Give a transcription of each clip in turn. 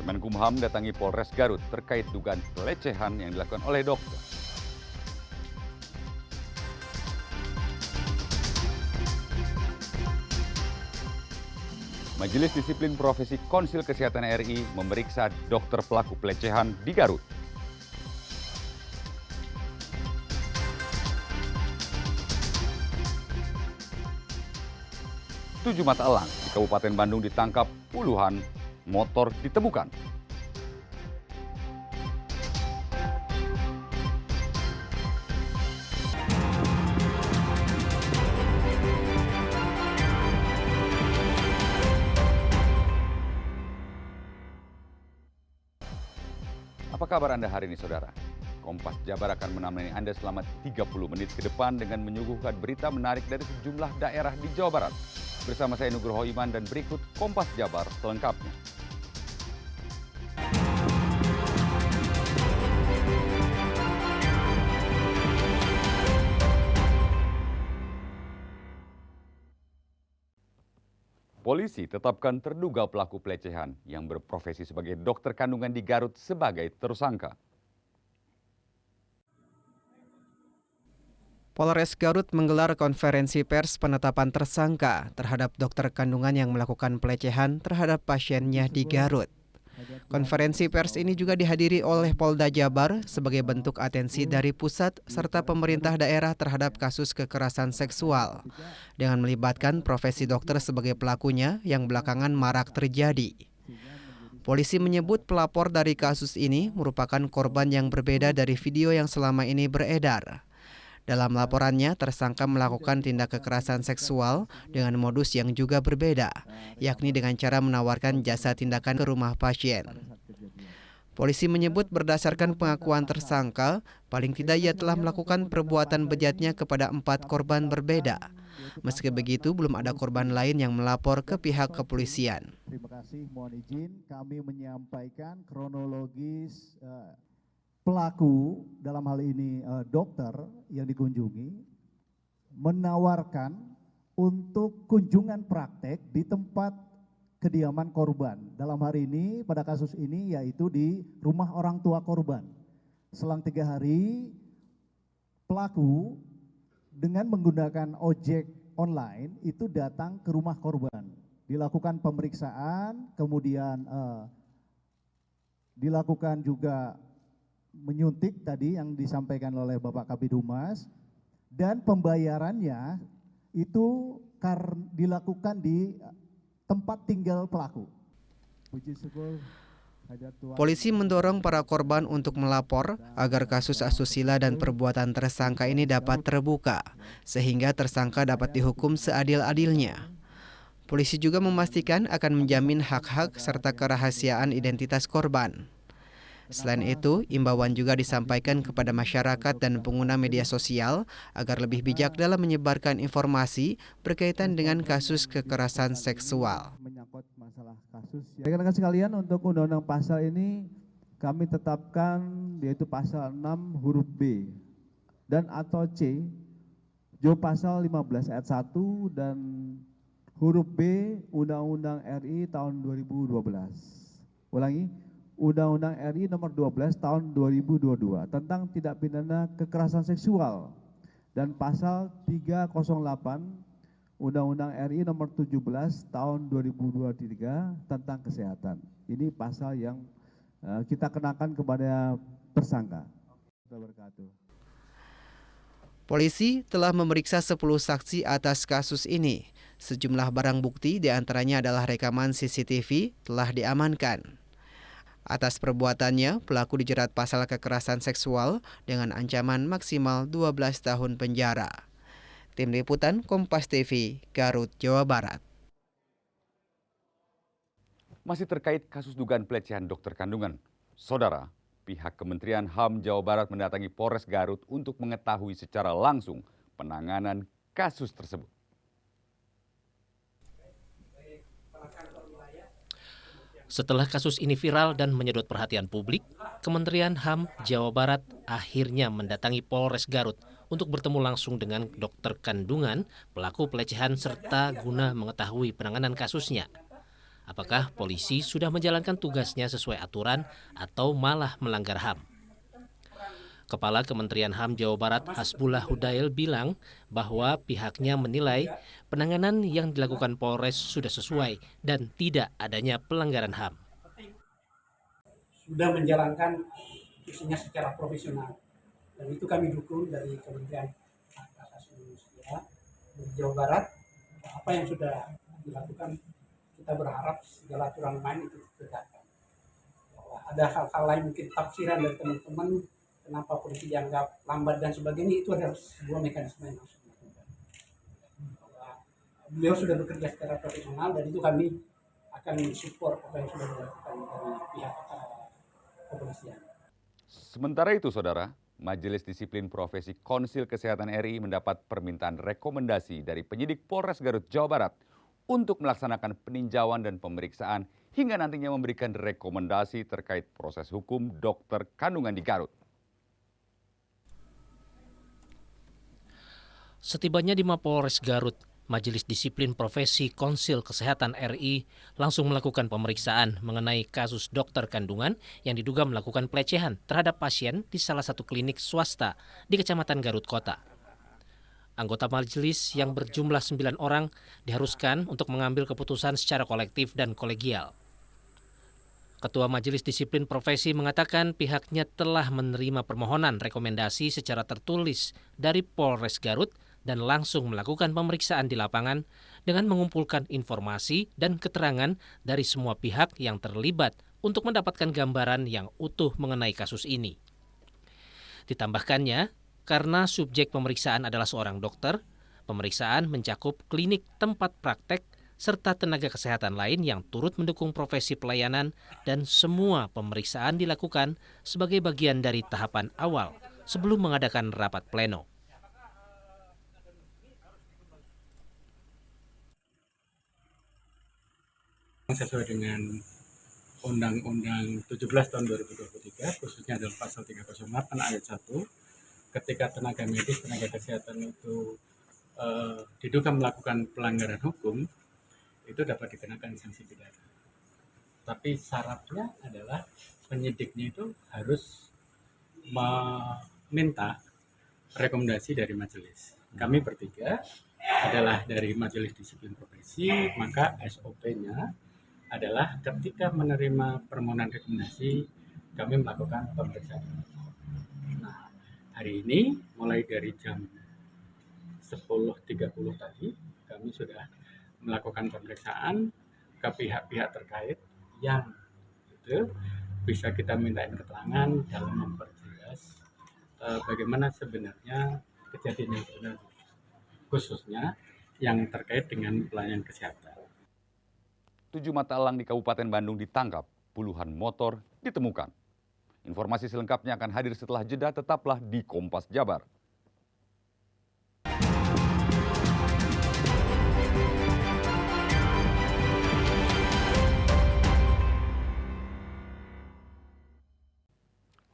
Kemenkumham datangi Polres Garut terkait dugaan pelecehan yang dilakukan oleh dokter. Majelis Disiplin Profesi Konsil Kesehatan RI memeriksa dokter pelaku pelecehan di Garut. Tujuh mata elang di Kabupaten Bandung ditangkap, puluhan motor ditemukan. Apa kabar Anda hari ini, saudara? Kompas Jabar akan menemani Anda selama 30 menit ke depan dengan menyuguhkan berita menarik dari sejumlah daerah di Jawa Barat. Bersama saya Nugroho Iman dan berikut Kompas Jabar selengkapnya. Polisi tetapkan terduga pelaku pelecehan yang berprofesi sebagai dokter kandungan di Garut sebagai tersangka. Polres Garut menggelar konferensi pers penetapan tersangka terhadap dokter kandungan yang melakukan pelecehan terhadap pasiennya di Garut. Konferensi pers ini juga dihadiri oleh Polda Jabar sebagai bentuk atensi dari pusat serta pemerintah daerah terhadap kasus kekerasan seksual, dengan melibatkan profesi dokter sebagai pelakunya yang belakangan marak terjadi. Polisi menyebut pelapor dari kasus ini merupakan korban yang berbeda dari video yang selama ini beredar. Dalam laporannya, tersangka melakukan tindak kekerasan seksual dengan modus yang juga berbeda, yakni dengan cara menawarkan jasa tindakan ke rumah pasien. Polisi menyebut berdasarkan pengakuan tersangka, paling tidak ia telah melakukan perbuatan bejatnya kepada 4 korban berbeda. Meski begitu, belum ada korban lain yang melapor ke pihak kepolisian. Terima kasih, mohon izin kami menyampaikan kronologis pelaku dalam hal ini dokter yang dikunjungi menawarkan untuk kunjungan praktek di tempat kediaman korban. Dalam hari ini pada kasus ini yaitu di rumah orang tua korban. Selang 3 hari pelaku dengan menggunakan ojek online itu datang ke rumah korban. Dilakukan pemeriksaan, kemudian dilakukan juga menyuntik tadi yang disampaikan oleh Bapak Kabid Humas, dan pembayarannya itu dilakukan di tempat tinggal pelaku. Polisi mendorong para korban untuk melapor agar kasus asusila dan perbuatan tersangka ini dapat terbuka, sehingga tersangka dapat dihukum seadil-adilnya. Polisi juga memastikan akan menjamin hak-hak serta kerahasiaan identitas korban. Selain itu, imbauan juga disampaikan kepada masyarakat dan pengguna media sosial agar lebih bijak dalam menyebarkan informasi berkaitan dengan kasus kekerasan seksual. Menyangkut masalah kasus. Rekan-rekan sekalian, untuk undang-undang pasal ini kami tetapkan yaitu pasal 6 huruf B dan atau C, jo pasal 15 ayat 1 dan huruf B Undang-Undang RI tahun 2012. Ulangi. Undang-Undang RI nomor 12 tahun 2022 tentang tindak pidana kekerasan seksual dan pasal 308 Undang-Undang RI nomor 17 tahun 2023 tentang kesehatan. Ini pasal yang kita kenakan kepada tersangka. Polisi telah memeriksa 10 saksi atas kasus ini. Sejumlah barang bukti diantaranya adalah rekaman CCTV telah diamankan. Atas perbuatannya, pelaku dijerat pasal kekerasan seksual dengan ancaman maksimal 12 tahun penjara. Tim Liputan Kompas TV, Garut, Jawa Barat. Masih terkait kasus dugaan pelecehan dokter kandungan, saudara, pihak Kementerian HAM Jawa Barat mendatangi Polres Garut untuk mengetahui secara langsung penanganan kasus tersebut. Setelah kasus ini viral dan menyedot perhatian publik, Kementerian HAM Jawa Barat akhirnya mendatangi Polres Garut untuk bertemu langsung dengan dokter kandungan pelaku pelecehan serta guna mengetahui penanganan kasusnya. apakah polisi sudah menjalankan tugasnya sesuai aturan atau malah melanggar HAM. Kepala Kementerian HAM Jawa Barat Hasbullah Hudail bilang bahwa pihaknya menilai penanganan yang dilakukan Polres sudah sesuai dan tidak adanya pelanggaran HAM. Sudah menjalankan fungsinya secara profesional, dan itu kami dukung dari Kementerian Hak Asasi Manusia di Jawa Barat. Apa yang sudah dilakukan, kita berharap segala aturan main itu ditegakkan. Ada hal-hal lain mungkin tafsiran dari teman-teman kenapa polisi dianggap lambat dan sebagainya, itu adalah sebuah mekanisme yang harus dilakukan. Beliau sudah bekerja secara profesional dan itu kami akan support apa yang sudah dilakukan dari pihak kepolisian. Sementara itu, Saudara, Majelis Disiplin Profesi Konsil Kesehatan RI mendapat permintaan rekomendasi dari penyidik Polres Garut, Jawa Barat untuk melaksanakan peninjauan dan pemeriksaan hingga nantinya memberikan rekomendasi terkait proses hukum dokter kandungan di Garut. Setibanya di Mapolres Garut, Majelis Disiplin Profesi Konsil Kesehatan RI langsung melakukan pemeriksaan mengenai kasus dokter kandungan yang diduga melakukan pelecehan terhadap pasien di salah satu klinik swasta di Kecamatan Garut Kota. Anggota majelis yang berjumlah 9 orang diharuskan untuk mengambil keputusan secara kolektif dan kolegial. Ketua Majelis Disiplin Profesi mengatakan pihaknya telah menerima permohonan rekomendasi secara tertulis dari Polres Garut dan langsung melakukan pemeriksaan di lapangan dengan mengumpulkan informasi dan keterangan dari semua pihak yang terlibat untuk mendapatkan gambaran yang utuh mengenai kasus ini. Ditambahkannya, karena subjek pemeriksaan adalah seorang dokter, pemeriksaan mencakup klinik tempat praktek serta tenaga kesehatan lain yang turut mendukung profesi pelayanan dan semua pemeriksaan dilakukan sebagai bagian dari tahapan awal sebelum mengadakan rapat pleno. Sesuai dengan Undang-Undang 17 tahun 2023, khususnya dalam pasal 308 ayat 1, ketika tenaga medis, tenaga kesehatan itu diduga melakukan pelanggaran hukum, itu dapat dikenakan sanksi pidana. Tapi syaratnya adalah penyidiknya itu harus meminta rekomendasi dari majelis. Kami bertiga adalah dari Majelis Disiplin Profesi, maka SOP-nya adalah ketika menerima permohonan rekomendasi, kami melakukan pemeriksaan. Nah, hari ini mulai dari jam 10.30 tadi, kami sudah melakukan pemeriksaan ke pihak-pihak terkait yang itu bisa kita mintain keterangan dalam memperjelas bagaimana sebenarnya kejadian yang benar, khususnya yang terkait dengan pelayanan kesehatan. 7 mata elang di Kabupaten Bandung ditangkap, puluhan motor ditemukan. Informasi selengkapnya akan hadir setelah jeda, tetaplah di Kompas Jabar.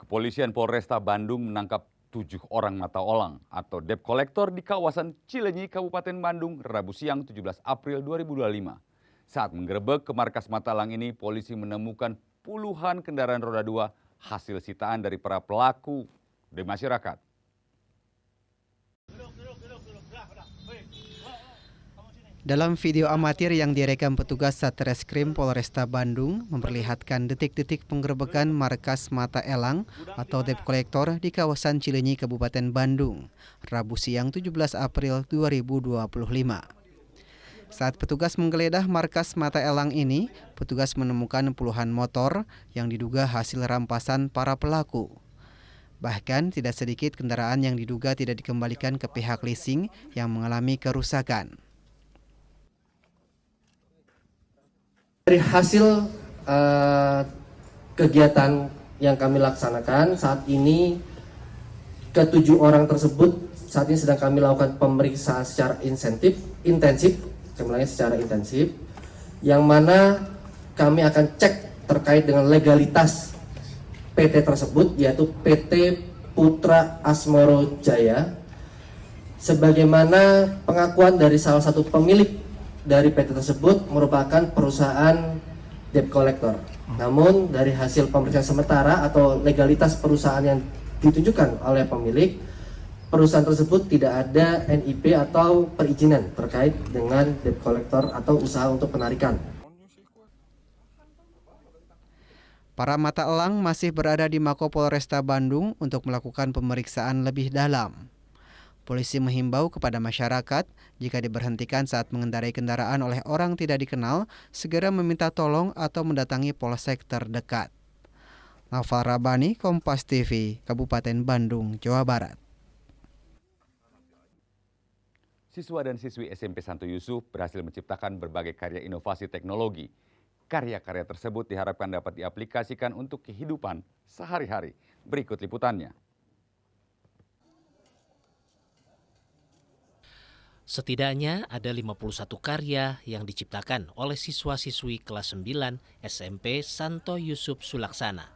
Kepolisian Polresta Bandung menangkap 7 orang mata elang atau debt collector di kawasan Cileunyi, Kabupaten Bandung, Rabu siang 17 April 2025. Saat menggerebek ke markas mata elang ini, polisi menemukan puluhan kendaraan roda 2 hasil sitaan dari para pelaku di masyarakat. Dalam video amatir yang direkam petugas Satreskrim Polresta Bandung memperlihatkan detik-detik penggerebekan markas mata elang atau debt collector di kawasan Cileunyi, Kabupaten Bandung, Rabu siang 17 April 2025. Saat petugas menggeledah markas mata elang ini, petugas menemukan puluhan motor yang diduga hasil rampasan para pelaku. Bahkan tidak sedikit kendaraan yang diduga tidak dikembalikan ke pihak leasing yang mengalami kerusakan. Dari hasil kegiatan yang kami laksanakan saat ini, ke-7 orang tersebut saat ini sedang kami lakukan pemeriksaan secara intensif, yang mana kami akan cek terkait dengan legalitas PT tersebut, yaitu PT Putra Asmoro Jaya, sebagaimana pengakuan dari salah satu pemilik dari PT tersebut merupakan perusahaan debt collector. Namun dari hasil pemeriksaan sementara atau legalitas perusahaan yang ditunjukkan oleh pemilik, perusahaan tersebut tidak ada NIP atau perizinan terkait dengan debt collector atau usaha untuk penarikan. Para mata elang masih berada di Mako Polresta Bandung untuk melakukan pemeriksaan lebih dalam. Polisi menghimbau kepada masyarakat jika diberhentikan saat mengendarai kendaraan oleh orang tidak dikenal, segera meminta tolong atau mendatangi polsek terdekat. Naufal Rabani, Kompas TV, Kabupaten Bandung, Jawa Barat. Siswa dan siswi SMP Santo Yusuf berhasil menciptakan berbagai karya inovasi teknologi. Karya-karya tersebut diharapkan dapat diaplikasikan untuk kehidupan sehari-hari. Berikut liputannya. Setidaknya ada 51 karya yang diciptakan oleh siswa-siswi kelas 9 SMP Santo Yusuf Sulaksana.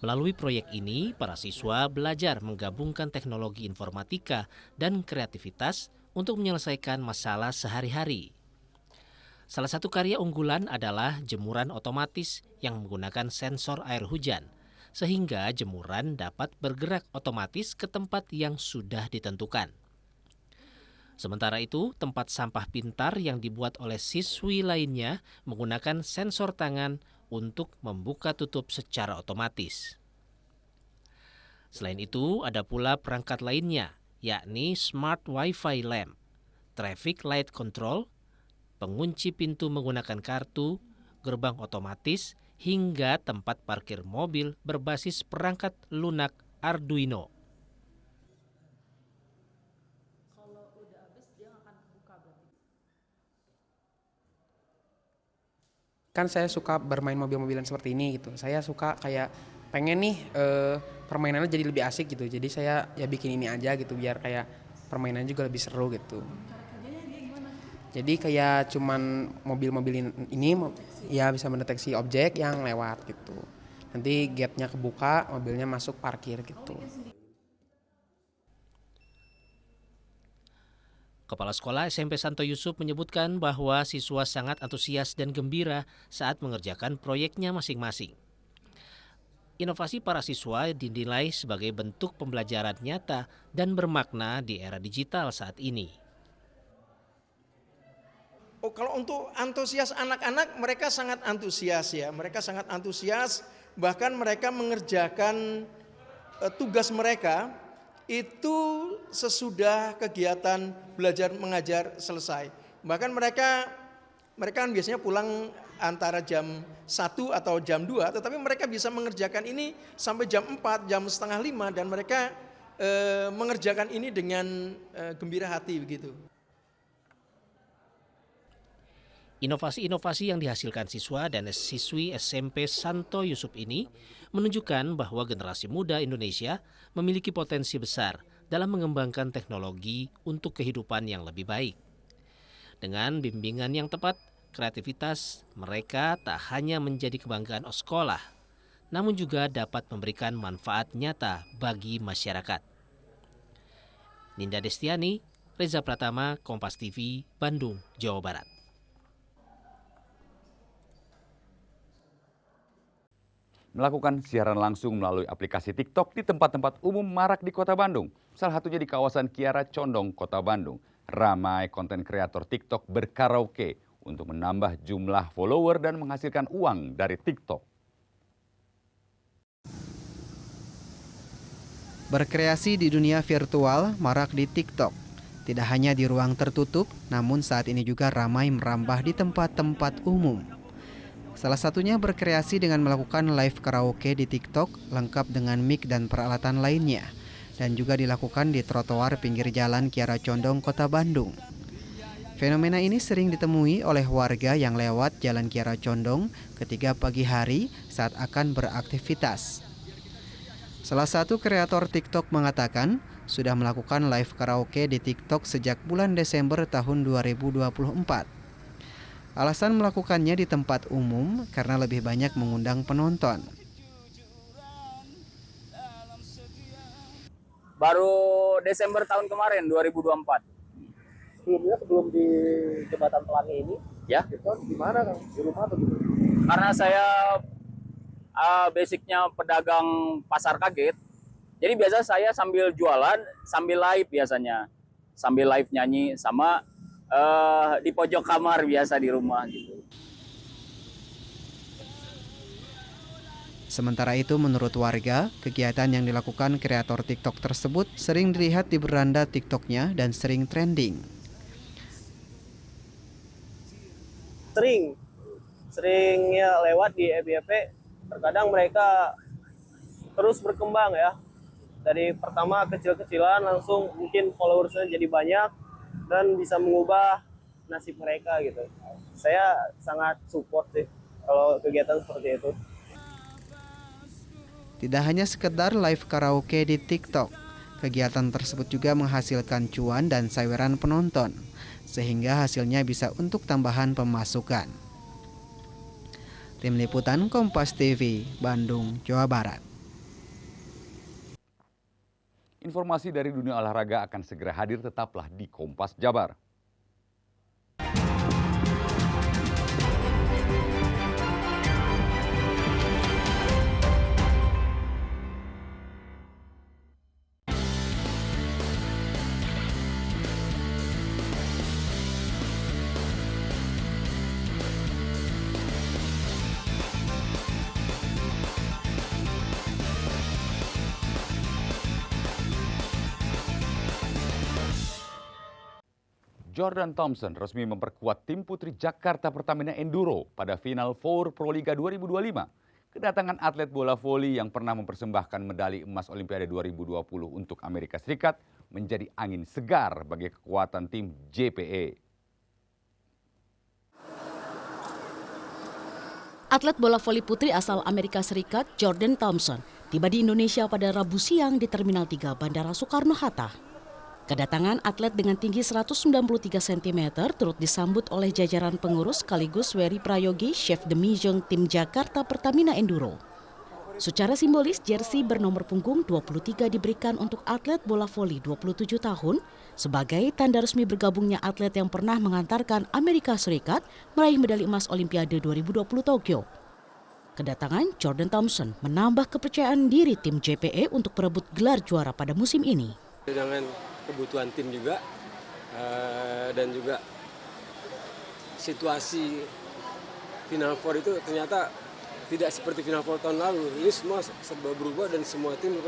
Melalui proyek ini, para siswa belajar menggabungkan teknologi informatika dan kreativitas untuk menyelesaikan masalah sehari-hari. Salah satu karya unggulan adalah jemuran otomatis yang menggunakan sensor air hujan, sehingga jemuran dapat bergerak otomatis ke tempat yang sudah ditentukan. Sementara itu, tempat sampah pintar yang dibuat oleh siswi lainnya menggunakan sensor tangan untuk membuka tutup secara otomatis. Selain itu, ada pula perangkat lainnya, yakni Smart Wi-Fi Lamp, Traffic Light Control, pengunci pintu menggunakan kartu, gerbang otomatis, hingga tempat parkir mobil berbasis perangkat lunak Arduino. Kan saya suka bermain mobil-mobilan seperti ini gitu. Saya suka kayak pengen nih permainannya jadi lebih asik gitu. Jadi saya ya bikin ini aja gitu biar kayak permainan juga lebih seru gitu. Jadi kayak cuman mobil-mobil ini ya bisa mendeteksi objek yang lewat gitu. Nanti gate-nya kebuka, mobilnya masuk parkir gitu. Kepala Sekolah SMP Santo Yusuf menyebutkan bahwa siswa sangat antusias dan gembira saat mengerjakan proyeknya masing-masing. Inovasi para siswa dinilai sebagai bentuk pembelajaran nyata dan bermakna di era digital saat ini. Oh, kalau untuk antusias anak-anak, mereka sangat antusias ya. Mereka sangat antusias, bahkan mereka mengerjakan tugas mereka itu sesudah kegiatan belajar mengajar selesai. Bahkan mereka kan biasanya pulang antara jam 1 atau jam 2, tetapi mereka bisa mengerjakan ini sampai jam 4, jam setengah 5, dan mereka mengerjakan ini dengan gembira hati begitu. Inovasi-inovasi yang dihasilkan siswa dan siswi SMP Santo Yusuf ini menunjukkan bahwa generasi muda Indonesia memiliki potensi besar dalam mengembangkan teknologi untuk kehidupan yang lebih baik. Dengan bimbingan yang tepat, kreativitas mereka tak hanya menjadi kebanggaan sekolah, namun juga dapat memberikan manfaat nyata bagi masyarakat. Ninda Destiani, Reza Pratama, Kompas TV, Bandung, Jawa Barat. Melakukan siaran langsung melalui aplikasi TikTok di tempat-tempat umum marak di Kota Bandung. Salah satunya di kawasan Kiara Condong, Kota Bandung. Ramai konten kreator TikTok berkaraoke untuk menambah jumlah follower dan menghasilkan uang dari TikTok. Berkreasi di dunia virtual marak di TikTok. Tidak hanya di ruang tertutup, namun saat ini juga ramai merambah di tempat-tempat umum. Salah satunya berkreasi dengan melakukan live karaoke di TikTok lengkap dengan mic dan peralatan lainnya, dan juga dilakukan di trotoar pinggir jalan Kiara Condong, Kota Bandung. Fenomena ini sering ditemui oleh warga yang lewat jalan Kiara Condong ketika pagi hari saat akan beraktivitas. Salah satu kreator TikTok mengatakan sudah melakukan live karaoke di TikTok sejak bulan Desember tahun 2024. Alasan melakukannya di tempat umum karena lebih banyak mengundang penonton. Baru Desember tahun kemarin 2024. sebelum di jembatan Pelangi ini, Ya, itu di mana Kang? Di rumah atau gitu? karena saya basicnya pedagang pasar kaget. Jadi biasa saya sambil jualan, sambil live biasanya. Sambil live nyanyi sama di pojok kamar biasa di rumah gitu. Sementara itu menurut warga, kegiatan yang dilakukan kreator TikTok tersebut sering dilihat di beranda TikToknya dan sering trending. Sering ya lewat di FYP. Terkadang mereka terus berkembang ya. Dari pertama kecil-kecilan langsung mungkin followersnya jadi banyak dan bisa mengubah nasib mereka gitu. Saya sangat support sih kalau kegiatan seperti itu. Tidak hanya sekedar live karaoke di TikTok, kegiatan tersebut juga menghasilkan cuan dan saweran penonton, sehingga hasilnya bisa untuk tambahan pemasukan. Tim Liputan Kompas TV, Bandung, Jawa Barat. Informasi dari dunia olahraga akan segera hadir, tetaplah di Kompas Jabar. Jordan Thompson resmi memperkuat tim putri Jakarta Pertamina Enduro pada Final Four Proliga 2025. Kedatangan atlet bola voli yang pernah mempersembahkan medali emas Olimpiade 2020 untuk Amerika Serikat menjadi angin segar bagi kekuatan tim JPE. Atlet bola voli putri asal Amerika Serikat, Jordan Thompson, tiba di Indonesia pada Rabu siang di Terminal 3 Bandara Soekarno-Hatta. Kedatangan atlet dengan tinggi 193 cm turut disambut oleh jajaran pengurus sekaligus Wery Prayogi, chef de mission tim Jakarta Pertamina Enduro. Secara simbolis, jersey bernomor punggung 23 diberikan untuk atlet bola voli 27 tahun sebagai tanda resmi bergabungnya atlet yang pernah mengantarkan Amerika Serikat meraih medali emas Olimpiade 2020 Tokyo. Kedatangan Jordan Thompson menambah kepercayaan diri tim JPE untuk berebut gelar juara pada musim ini. Dengan kebutuhan tim juga dan juga situasi Final Four itu ternyata tidak seperti Final Four tahun lalu. Ini semua serba berubah dan semua tim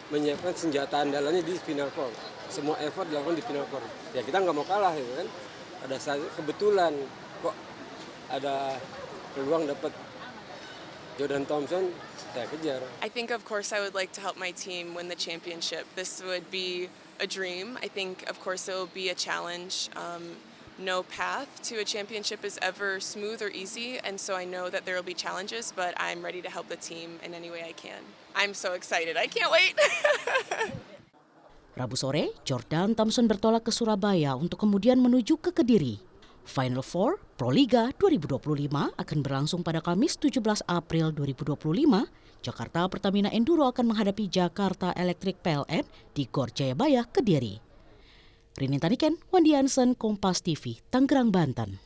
menyiapkan senjata andalannya di Final Four. Semua effort dilakukan di Final Four. Ya kita nggak mau kalah gitu kan. Pada saat kebetulan kok ada peluang dapat Jordan Thompson, saya kejar. I think of course I would like to help my team win the championship. This would be a dream. I think of course it will be a challenge. No path to a championship is ever smooth or easy, and so I know that there will be challenges, but I'm ready to help the team in any way I can. I'm so excited. I can't wait. Rabu sore, Jordan Thompson bertolak ke Surabaya untuk kemudian menuju ke Kediri. Final Four Proliga 2025 akan berlangsung pada Kamis 17 April 2025. Jakarta Pertamina Enduro akan menghadapi Jakarta Electric PLN di Gor Jayabaya, Kediri. Rinin Taniken, Wandi Hansen, Kompas TV, Tangerang, Banten.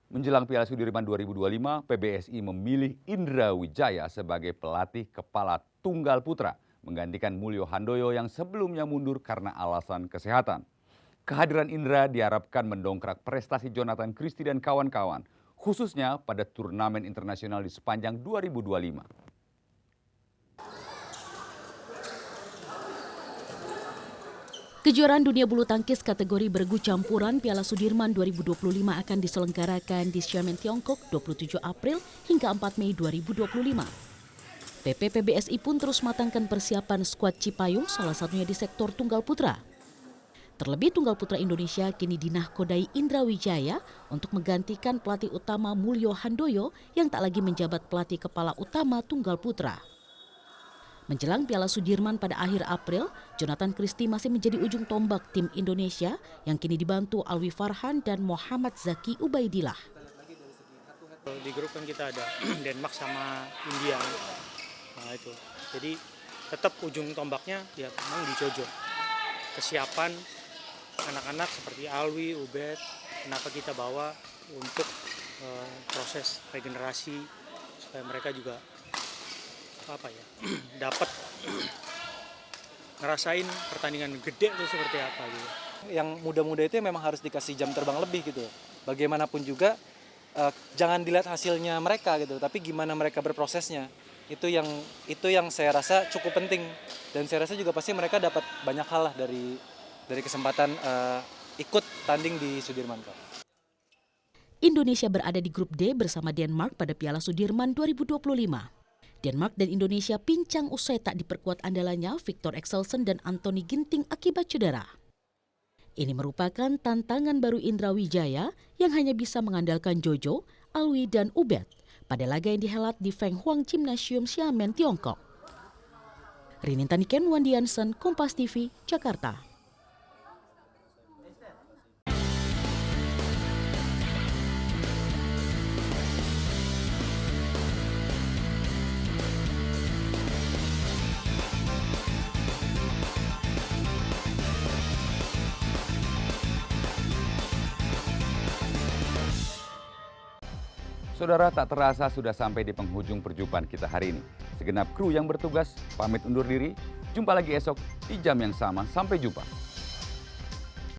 Menjelang Piala Sudirman 2025, PBSI memilih Indra Wijaya sebagai pelatih kepala tunggal putra, menggantikan Mulyo Handoyo yang sebelumnya mundur karena alasan kesehatan. Kehadiran Indra diharapkan mendongkrak prestasi Jonathan Christie dan kawan-kawan, khususnya pada turnamen internasional di sepanjang 2025. Kejuaraan dunia bulu tangkis kategori bergu campuran Piala Sudirman 2025 akan diselenggarakan di Xiamen, Tiongkok 27 April hingga 4 Mei 2025. PP PBSI pun terus matangkan persiapan skuad Cipayung, salah satunya di sektor tunggal putra. Terlebih tunggal putra Indonesia kini dinahkodai Indra Wijaya untuk menggantikan pelatih utama Mulyo Handoyo yang tak lagi menjabat pelatih kepala utama tunggal putra. Menjelang Piala Sudirman pada akhir April, Jonathan Christie masih menjadi ujung tombak tim Indonesia yang kini dibantu Alwi Farhan dan Muhammad Zaki Ubaidillah. Di grup kan kita ada Denmark sama India. Nah itu. Jadi tetap ujung tombaknya ya memang di Jojo. Kesiapan anak-anak seperti Alwi, Ubed, kenapa kita bawa untuk proses regenerasi supaya mereka juga dapat ngerasain pertandingan gede itu seperti apa gitu. Yang muda-muda itu memang harus dikasih jam terbang lebih gitu. Bagaimanapun juga jangan dilihat hasilnya mereka gitu, tapi gimana mereka berprosesnya. Itu yang saya rasa cukup penting, dan saya rasa juga pasti mereka dapat banyak hal lah dari kesempatan ikut tanding di Sudirman Cup. Indonesia berada di grup D bersama Denmark pada Piala Sudirman 2025. Denmark dan Indonesia pincang usai tak diperkuat andalannya Victor Axelsen dan Anthony Ginting akibat cedera. Ini merupakan tantangan baru Indra Wijaya yang hanya bisa mengandalkan Jojo, Alwi, dan Ubed pada laga yang dihelat di Feng Huang Gymnasium Xiamen, Tiongkok. Rinin Taniken, Wandi Jansen, Kompas TV, Jakarta. Saudara, tak terasa sudah sampai di penghujung perjumpaan kita hari ini. Segenap kru yang bertugas pamit undur diri. Jumpa lagi esok di jam yang sama. Sampai jumpa.